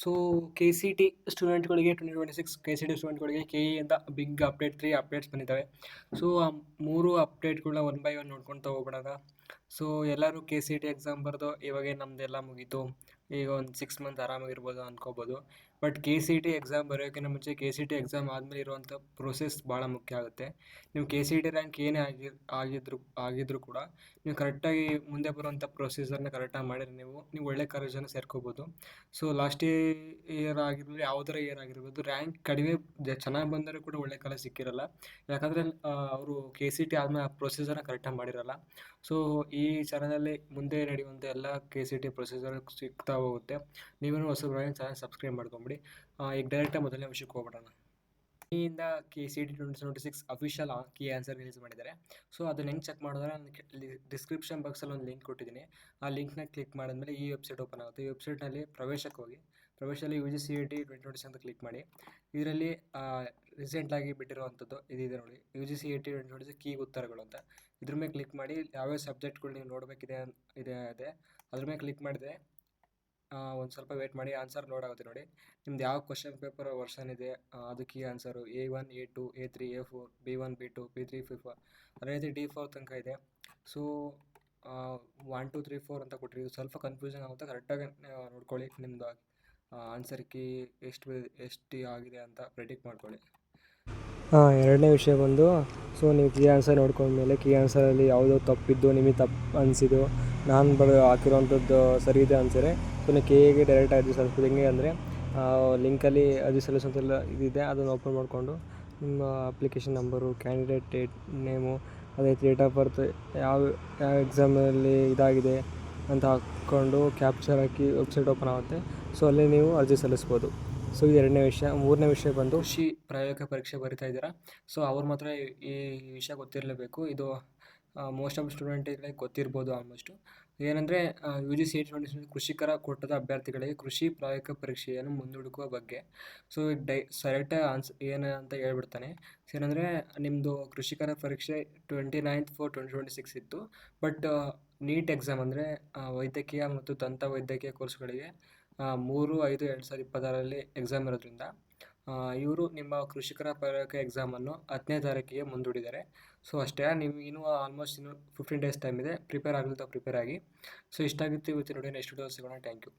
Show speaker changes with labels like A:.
A: So ಕೆ.ಸಿ.ಟಿ ಸ್ಟೂಡೆಂಟ್ಗಳಿಗೆ 2026 ಕೆ.ಸಿ.ಟಿ ಸ್ಟೂಡೆಂಟ್ಗಳಿಗೆ ಕೆ.ಇ.ಇಂದ big update 3 updates ಬಂದಿದ್ದಾವೆ. So ಆ 3 ಅಪ್ಡೇಟ್ಗಳನ್ನ one by one ನೋಡ್ಕೊಳ್ತಾ ಹೋಗ್ಬಿಡೋಣ. ಸೊ ಎಲ್ಲರೂ ಕೆ.ಸಿ.ಟಿ ಎಕ್ಸಾಮ್ ಬರೆದು ಇವಾಗೇ ನಮ್ಮದೆಲ್ಲ ಮುಗೀತು, ಈಗ ಒಂದು 6 ಮಂತ್ ಆರಾಮಾಗಿರ್ಬೋದು ಅಂದ್ಕೋಬೋದು. ಬಟ್ ಕೆ.ಸಿ.ಟಿ ಎಕ್ಸಾಮ್ ಬರೆಯೋಕ್ಕಿಂತ ಮುಂಚೆ ಕೆ.ಸಿ.ಟಿ ಎಕ್ಸಾಮ್ ಆದಮೇಲೆ ಇರುವಂಥ ಪ್ರೊಸೆಸ್ ಭಾಳ ಮುಖ್ಯ ಆಗುತ್ತೆ. ನೀವು ಕೆ.ಸಿ.ಟಿ ರ್ಯಾಂಕ್ ಏನೇ ಆಗಿದ್ರೂ ಕೂಡ ನೀವು ಕರೆಕ್ಟಾಗಿ ಮುಂದೆ ಬರುವಂಥ ಪ್ರೊಸೀಜರ್ನ ಕರೆಕ್ಟಾಗಿ ಮಾಡಿದ್ರೆ ನೀವು ಒಳ್ಳೆ ಕಾಲೇಜನ್ನು ಸೇರ್ಕೋಬೋದು. ಸೊ ಲಾಸ್ಟ್ ಇಯರ್ ಆಗಿರ್ಬೋದು, ಯಾವುದರ ಇಯರ್ ಆಗಿರ್ಬೋದು, ರ್ಯಾಂಕ್ ಕಡಿಮೆ ಚೆನ್ನಾಗಿ ಬಂದರೂ ಕೂಡ ಒಳ್ಳೆ ಕಾಲೇಜ್ ಸಿಕ್ಕಿರಲ್ಲ. ಯಾಕಂದರೆ ಅವರು ಕೆ.ಸಿ.ಟಿ ಆದಮೇಲೆ ಆ ಪ್ರೊಸೀಜರ್ನ ಕರೆಕ್ಟಾಗಿ ಮಾಡಿರಲ್ಲ. ಸೊ ಈ ಚಾನಲಲ್ಲಿ ಮುಂದೆ ನಡೆಯುವಂಥ ಎಲ್ಲ ಕೆ.ಸಿ.ಟಿ ಪ್ರೊಸೀಜರ್ ಸಿಗ್ತಾ ಹೋಗುತ್ತೆ. ನೀವೇನು ಹೊಸಬರಾಗಿ ಚಾನಲ್ ಸಬ್ಸ್ಕ್ರೈಬ್ ಮಾಡ್ಕೊಂಬಿಡಿ. ಈಗ ಡೈರೆಕ್ಟಾಗಿ ಮೊದಲನೇ ವಿಷಯಕ್ಕೆ ಹೋಗ್ಬಿಡೋಣ. ಇಂದ ಕೆ.ಸಿ.ಟಿ 2026 ಅಫಿಷಿಯಲ್ ಕೀ ಆನ್ಸರ್ ರಿಲೀಸ್ ಮಾಡಿದ್ದಾರೆ. ಸೊ ಅದನ್ನ ಹೆಂಗೆ ಚೆಕ್ ಮಾಡಿದ್ರೆ ನಾನು ಡಿಸ್ಕ್ರಿಪ್ಷನ್ ಬಾಕ್ಸಲ್ಲಿ ಒಂದು ಲಿಂಕ್ ಕೊಟ್ಟಿದ್ದೀನಿ. ಆ ಲಿಂಕ್ನ ಕ್ಲಿಕ್ ಮಾಡಿದ್ಮೇಲೆ ಈ ವೆಬ್ಸೈಟ್ ಓಪನ್ ಆಗುತ್ತೆ. ಈ ವೆಬ್ಸೈಟ್ನಲ್ಲಿ ಪ್ರವೇಶಕ್ಕೆ ಹೋಗಿ, ಪ್ರವೇಶದಲ್ಲಿ UGCET 2026 ಅಂತ ಕ್ಲಿಕ್ ಮಾಡಿ. ಇದರಲ್ಲಿ ರೀಸೆಂಟಾಗಿ ಬಿಟ್ಟಿರುವಂಥದ್ದು ಇದಿದೆ ನೋಡಿ, UGCET 2026 ಕೀ ಉತ್ತರಗಳು ಅಂತ. ಇದ್ರ ಮೇಲೆ ಕ್ಲಿಕ್ ಮಾಡಿ ಯಾವ್ಯಾವ ಸಬ್ಜೆಕ್ಟ್ಗಳು ನೀವು ನೋಡಬೇಕಿದೆ ಇದೆ ಅದ್ರ ಮೇಲೆ ಕ್ಲಿಕ್ ಮಾಡಿದ್ರೆ ಒಂದು ಸ್ವಲ್ಪ ವೇಟ್ ಮಾಡಿ, ಆನ್ಸರ್ ಲೋಡ್ ಆಗುತ್ತೆ ನೋಡಿ. ನಿಮ್ದು ಯಾವ ಕ್ವಶನ್ ಪೇಪರ್ ವರ್ಷನ್ ಇದೆ ಅದಕ್ಕೆ ಈ answer A1 A2 A3 A4 B1 B2 B3 B4 ಅದೇ ರೀತಿ D4 ತನಕ ಇದೆ. ಸೊ 1 2 3 4 ಅಂತ ಕೊಟ್ಟಿರೋದು ಸ್ವಲ್ಪ ಕನ್ಫ್ಯೂಷನ್ ಆಗುತ್ತೆ. ಕರೆಕ್ಟಾಗಿ ನೋಡ್ಕೊಳ್ಳಿ, ನಿಮ್ಮದು ಆನ್ಸರ್ ಕೀ ಎಷ್ಟು ಆಗಿದೆ ಅಂತ ಪ್ರೆಡಿಕ್ಟ್ ಮಾಡ್ಕೊಳ್ಳಿ.
B: ಎರಡನೇ ವಿಷಯ ಬಂದು, ಸೊ ನೀವು ಕೀ ಆನ್ಸರ್ ನೋಡ್ಕೊಂಡ್ಮೇಲೆ ಕೀ ಆನ್ಸರಲ್ಲಿ ಯಾವುದೋ ತಪ್ಪಿದ್ದು, ನಿಮಗೆ ತಪ್ಪು ಅನಿಸಿದ್ದು, ನಾನು ಹಾಕಿರೋವಂಥದ್ದು ಸರಿ ಇದೆ ಅನ್ಸಿದ್ರೆ ಸೊ ನೀವು ಕೆ.ಎಗೆ ಡೈರೆಕ್ಟ್ ಅರ್ಜಿ ಸಲ್ಲಿಸ್ಬೋದು. ಹೆಂಗೆ ಅಂದರೆ ಲಿಂಕಲ್ಲಿ ಅರ್ಜಿ ಸಲ್ಲಿಸೋಂತೆಲ್ಲ ಇದಿದೆ, ಅದನ್ನು ಓಪನ್ ಮಾಡಿಕೊಂಡು ನಿಮ್ಮ ಅಪ್ಲಿಕೇಶನ್ ನಂಬರು, ಕ್ಯಾಂಡಿಡೇಟ್ ನೇಮು, ಅದೇ ಡೇಟ್ ಆಫ್ ಬರ್ತ್, ಯಾವ ಎಕ್ಸಾಮಲ್ಲಿ ಇದಾಗಿದೆ ಅಂತ ಹಾಕ್ಕೊಂಡು ಕ್ಯಾಪ್ಚರ್ ಹಾಕಿ ವೆಬ್ಸೈಟ್ ಓಪನ್ ಆಗುತ್ತೆ. ಸೊ ಅಲ್ಲಿ ನೀವು ಅರ್ಜಿ ಸಲ್ಲಿಸ್ಬೋದು. ಸೊ ಇದು ಎರಡನೇ ವಿಷಯ. ಮೂರನೇ ವಿಷಯ ಬಂದು,
A: ಕೃಷಿ ಪ್ರಾಯೋಗಿಕ ಪರೀಕ್ಷೆ ಬರಿತಾ ಇದ್ದೀರಾ, ಸೊ ಅವ್ರು ಮಾತ್ರ ಈ ವಿಷಯ ಗೊತ್ತಿರಲೇಬೇಕು. ಇದು ಮೋಸ್ಟ್ ಆಫ್ ಸ್ಟೂಡೆಂಟಿಗೆ ಗೊತ್ತಿರ್ಬೋದು ಆಲ್ಮೋಸ್ಟು. ಏನಂದರೆ UGCET 2026 ಕೃಷಿಕರ ಕೋಟದ ಅಭ್ಯರ್ಥಿಗಳಿಗೆ ಕೃಷಿ ಪ್ರಾಯೋಗಿಕ ಪರೀಕ್ಷೆಯನ್ನು ಮುಂದೂಡುವ ಬಗ್ಗೆ. ಸೊ ಸೆಲೆಕ್ಟಾಗಿ ಏನು ಅಂತ ಹೇಳ್ಬಿಡ್ತಾನೆ. ಏನಂದರೆ ನಿಮ್ಮದು ಕೃಷಿಕರ ಪರೀಕ್ಷೆ 29/4/2026 ಇತ್ತು. ಬಟ್ ನೀಟ್ ಎಕ್ಸಾಮ್ ಅಂದರೆ ವೈದ್ಯಕೀಯ ಮತ್ತು ದಂತ ವೈದ್ಯಕೀಯ ಕೋರ್ಸ್ಗಳಿಗೆ 3/5/2026 ಎಕ್ಸಾಮ್ ಇರೋದ್ರಿಂದ ಇವರು ನಿಮ್ಮ ಕೃಷಿಕರ ಪ್ರಾಯೋಗಿಕ ಎಕ್ಸಾಮನ್ನು 10ನೇ ತಾರೀಕಿಗೆ ಮುಂದೂಡಿದ್ದಾರೆ. ಸೊ ಅಷ್ಟೇ, ನೀವು ಇನ್ನೂ ಆಲ್ಮೋಸ್ಟ್ 15 ಡೇಸ್ ಟೈಮ್ ಇದೆ. ಪ್ರಿಪೇರ್ ಆಗಲಿಲ್ಲ ಪ್ರಿಪೇರ್ ಆಗಿ. ಸೊ ಇಷ್ಟಾಗಿತ್ತು ಇವತ್ತಿನ ವಿಡಿಯೋ. ನೆಕ್ಸ್ಟ್ ವಿಡಿಯೋ ಸಿಗೋಣ. Thank you.